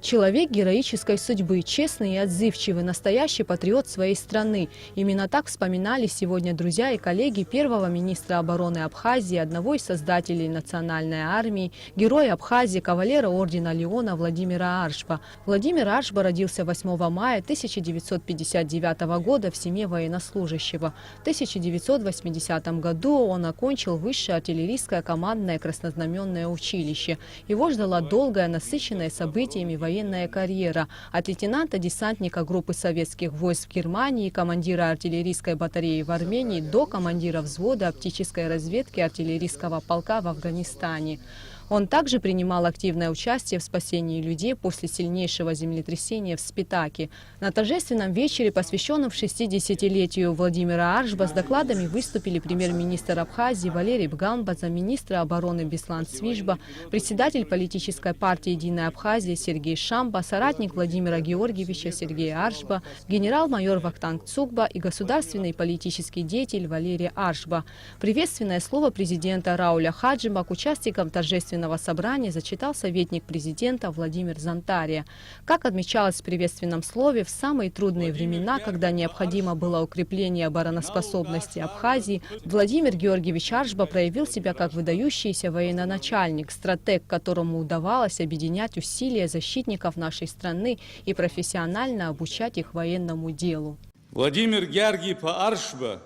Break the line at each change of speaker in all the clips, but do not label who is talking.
Человек героической судьбы, честный и отзывчивый, настоящий патриот своей страны. Именно так вспоминали сегодня друзья и коллеги первого министра обороны Абхазии, одного из создателей национальной армии, героя Абхазии, кавалера ордена Леона Владимира Аршба. Владимир Аршба родился 8 мая 1959 года в семье военнослужащего. В 1980 году он окончил высшее артиллерийское командное краснознаменное училище. Его ждала долгая, насыщенная событиями военная карьера. От лейтенанта-десантника группы советских войск в Германии, командира артиллерийской батареи в Армении до командира взвода оптической разведки артиллерийского полка в Афганистане. Он также принимал активное участие в спасении людей после сильнейшего землетрясения в Спитаке. На торжественном вечере, посвященном 60-летию Владимира Аршба, с докладами выступили премьер-министр Абхазии Валерий Бгамба, замминистра обороны Беслан Свижба, председатель политической партии «Единая Абхазия» Сергей Шамба, соратник Владимира Георгиевича Сергей Аршба, генерал-майор Вахтанг Цугба и государственный политический деятель Валерий Аршба. Приветственное слово президента Рауля Хаджима к участникам торжественного собрания зачитал советник президента Владимир Зантария. Как отмечалось в приветственном слове, в самые трудные времена, когда необходимо было укрепление обороноспособности Абхазии, Владимир Георгиевич Аршба проявил себя как выдающийся военачальник, стратег, которому удавалось объединять усилия защитников нашей страны и профессионально обучать их военному делу.
Владимир Георгиевич Аршба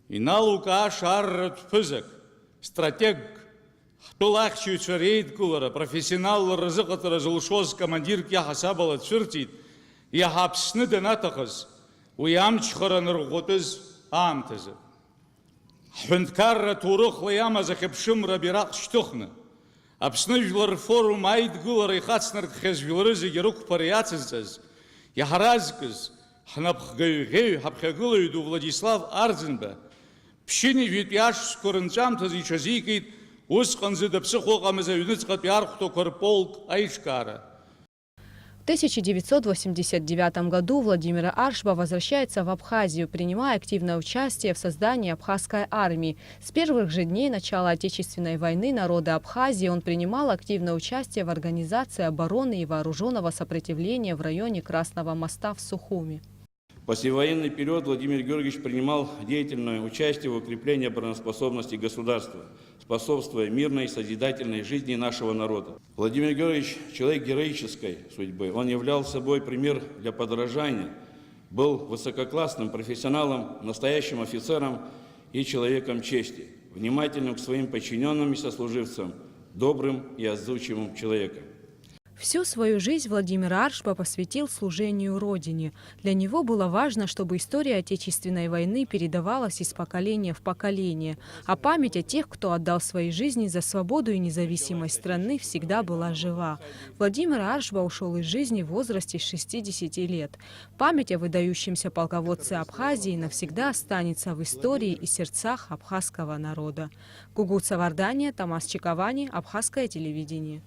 и налука шаррат пызык, стратег, Хтулахчуюча рейдкулара, профессионаллар рызыкатара жылшоз командирк яхасабала цвыртит, яхапсны дынатахыз, уямчхара ныргутыз аамтызы. Хвынткарра турыхла ямаза хепшымра бирак штухны. Апсны жвлар форум айдгулара ихацнарк хезвилрызы ерук париацызыз, яхаразкыз, хнапхгаюгею, хапхагылаюду Владислав Арзенба, пшини витяш скорынчамтыз ичазикит, В
1989 году Владимир Аршба возвращается в Абхазию, принимая активное участие в создании абхазской армии. С первых же дней начала Отечественной войны народа Абхазии он принимал активное участие в организации обороны и вооруженного сопротивления в районе Красного моста в Сухуми.
В послевоенный период Владимир Георгиевич принимал деятельное участие в укреплении обороноспособности государства, способствуя мирной и созидательной жизни нашего народа. Владимир Георгиевич – человек героической судьбы. Он являл собой пример для подражания, был высококлассным профессионалом, настоящим офицером и человеком чести, внимательным к своим подчиненным и сослуживцам, добрым и отзывчивым человеком.
Всю свою жизнь Владимир Аршба посвятил служению Родине. Для него было важно, чтобы история Отечественной войны передавалась из поколения в поколение, а память о тех, кто отдал свои жизни за свободу и независимость страны, всегда была жива. Владимир Аршба ушел из жизни в возрасте 60 лет. Память о выдающемся полководце Абхазии навсегда останется в истории и сердцах абхазского народа. Гугут Савардания, Тамас Чиковани, Абхазское телевидение.